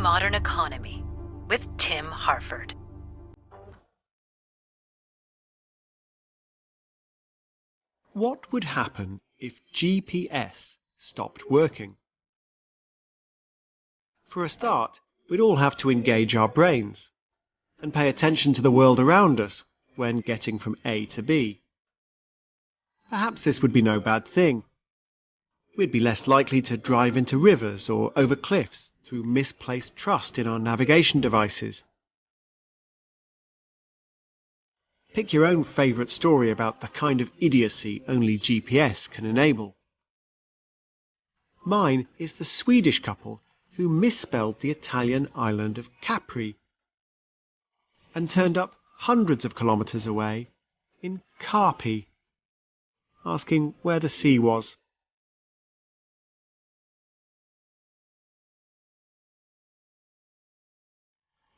Modern Economy with Tim Harford. What would happen if GPS stopped working? For a start, we'd all have to engage our brains and pay attention to the world around us when getting from A to B. Perhaps this would be no bad thing. We'd be less likely to drive into rivers or over cliffs through misplaced trust in our navigation devices. Pick your own favourite story about the kind of idiocy only GPS can enable. Mine is the Swedish couple who misspelled the Italian island of Capri and turned up hundreds of kilometres away in Carpi, asking where the sea was.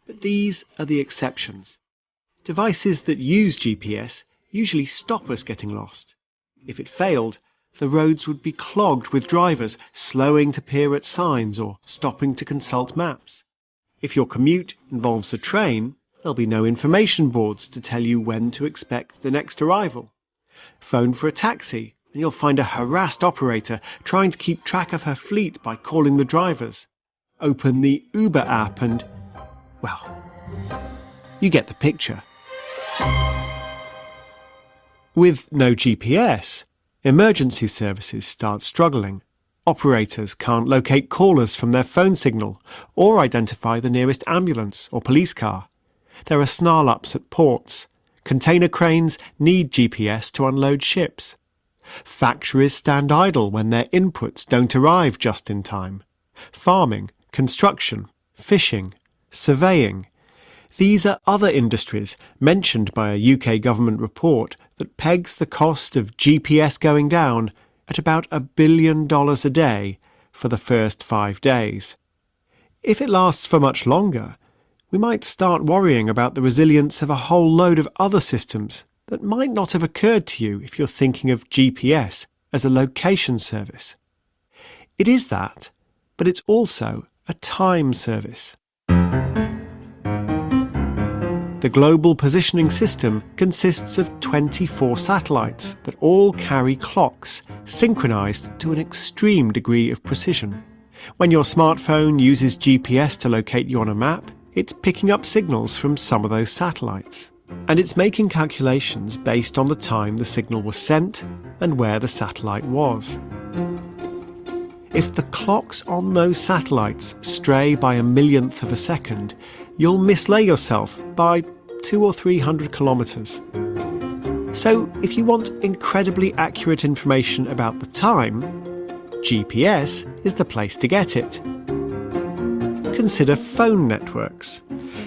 But these are the exceptions. Devices that use GPS usually stop us getting lost. If it failed, the roads would be clogged with drivers slowing to peer at signs or stopping to consult maps. If your commute involves a train, there'll be no information boards to tell you when to expect the next arrival. Phone for a taxi, and you'll find a harassed operator trying to keep track of her fleet by calling the drivers. Open the Uber app and, well, you get the picture. With no GPS, emergency services start struggling. Operators can't locate callers from their phone signal or identify the nearest ambulance or police car. There are snarl-ups at ports. Container cranes need GPS to unload ships. Factories stand idle when their inputs don't arrive just in time. Farming, construction, fishing, surveying. These are other industries mentioned by a UK government report that pegs the cost of GPS going down at about $1 billion a day for the first 5 days. If it lasts for much longer, we might start worrying about the resilience of a whole load of other systems that might not have occurred to you if you're thinking of GPS as a location service. It is that, but it's also a time service. The global positioning system consists of 24 satellites that all carry clocks synchronized to an extreme degree of precision. When your smartphone uses GPS to locate you on a map, it's picking up signals from some of those satellites. And it's making calculations based on the time the signal was sent and where the satellite was. If the clocks on those satellites stray by 1/millionth of a second, you'll mislay yourself by 200 or 300 kilometres. So if you want incredibly accurate information about the time, GPS is the place to get it. Consider phone networks.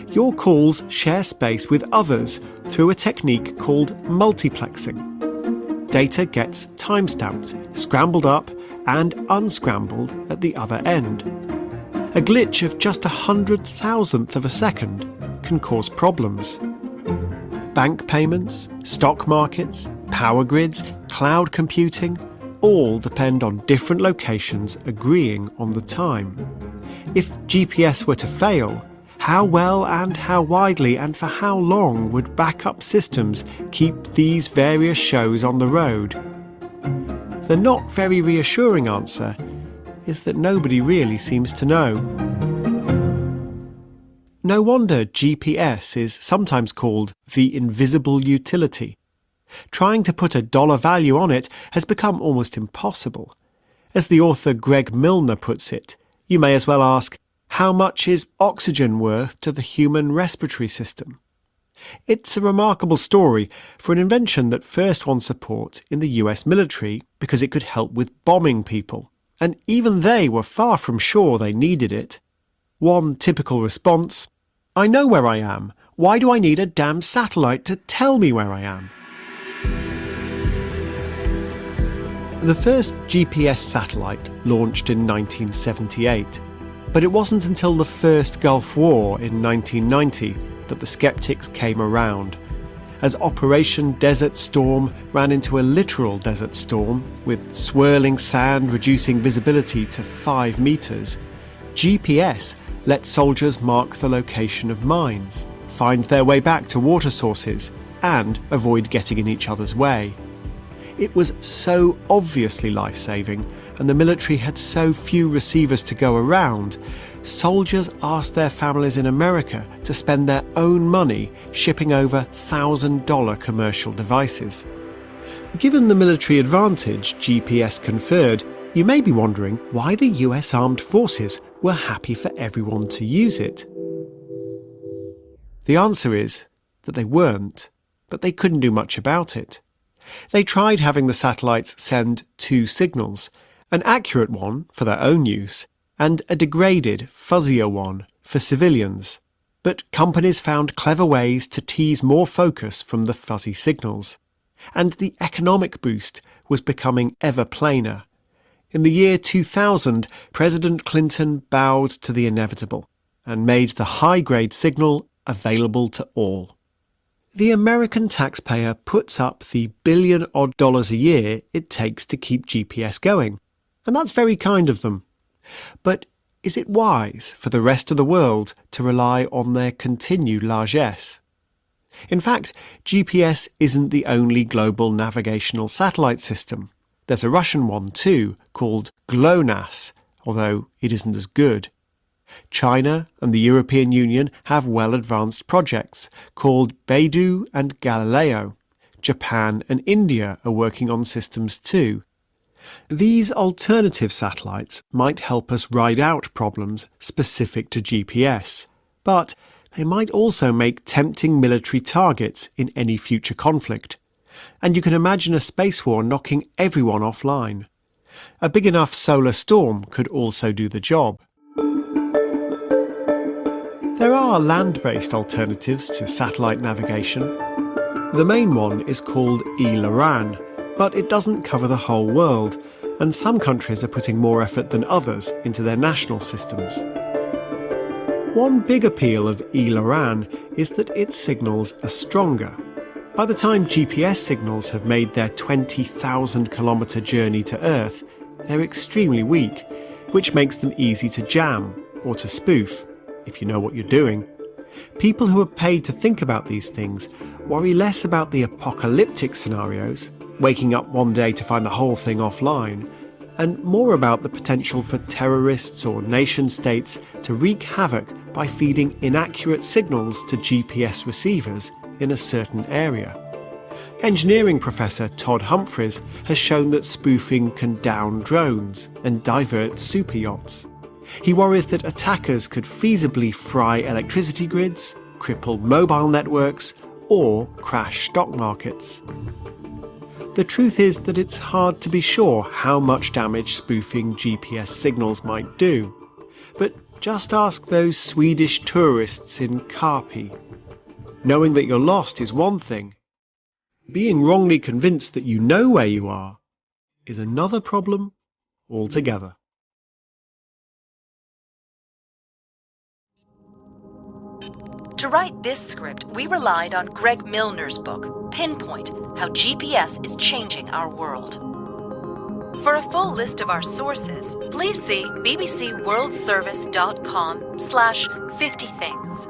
Your calls share space with others through a technique called multiplexing. Data gets timestamped, scrambled up and unscrambled at the other end. A glitch of just 100,000th of a second can cause problems. Bank payments, stock markets, power grids, cloud computing all depend on different locations agreeing on the time. If GPS were to fail, how well and how widely and for how long would backup systems keep these various shows on the road? The not very reassuring answer is that nobody really seems to know. No wonder GPS is sometimes called the invisible utility. Trying to put a dollar value on it has become almost impossible. As the author Greg Milner puts it, you may as well ask, how much is oxygen worth to the human respiratory system? It's a remarkable story for an invention that first won support in the US military because it could help with bombing people, and even they were far from sure they needed it. One typical response, I know where I am. Why do I need a damn satellite to tell me where I am? The first GPS satellite launched in 1978, but it wasn't until the first Gulf War in 1990 that the skeptics came around. As Operation Desert Storm ran into a literal desert storm, with swirling sand reducing visibility to 5 metres, GPS let soldiers mark the location of mines, find their way back to water sources, and avoid getting in each other's way. It was so obviously life-saving, and the military had so few receivers to go around, soldiers asked their families in America to spend their own money shipping over $1,000 commercial devices. Given the military advantage GPS conferred, you may be wondering why the US Armed Forces were happy for everyone to use it. The answer is that they weren't, but they couldn't do much about it. They tried having the satellites send two signals, an accurate one for their own use, and a degraded, fuzzier one for civilians. But companies found clever ways to tease more focus from the fuzzy signals. And the economic boost was becoming ever plainer. In the year 2000, President Clinton bowed to the inevitable and made the high-grade signal available to all. The American taxpayer puts up the billion-odd dollars a year it takes to keep GPS going, and that's very kind of them. But is it wise for the rest of the world to rely on their continued largesse? In fact, GPS isn't the only global navigational satellite system. There's a Russian one too, called GLONASS, although it isn't as good. China and the European Union have well-advanced projects called Beidou and Galileo. Japan and India are working on systems too. These alternative satellites might help us ride out problems specific to GPS, but they might also make tempting military targets in any future conflict. And you can imagine a space war knocking everyone offline. A big enough solar storm could also do the job. There are land-based alternatives to satellite navigation. The main one is called ELORAN, but it doesn't cover the whole world, and some countries are putting more effort than others into their national systems. One big appeal of ELORAN is that its signals are stronger. By the time GPS signals have made their 20,000 kilometre journey to Earth, they're extremely weak, which makes them easy to jam or to spoof, if you know what you're doing. People who are paid to think about these things worry less about the apocalyptic scenarios, waking up one day to find the whole thing offline, and more about the potential for terrorists or nation-states to wreak havoc by feeding inaccurate signals to GPS receivers in a certain area. Engineering professor Todd Humphreys has shown that spoofing can down drones and divert super yachts. He worries that attackers could feasibly fry electricity grids, cripple mobile networks, or crash stock markets. The truth is that it's hard to be sure how much damage spoofing GPS signals might do. But just ask those Swedish tourists in Karpi. Knowing that you're lost is one thing. Being wrongly convinced that you know where you are is another problem altogether. To write this script, we relied on Greg Milner's book, Pinpoint: How GPS is Changing Our World. For a full list of our sources, please see bbcworldservice.com/50things.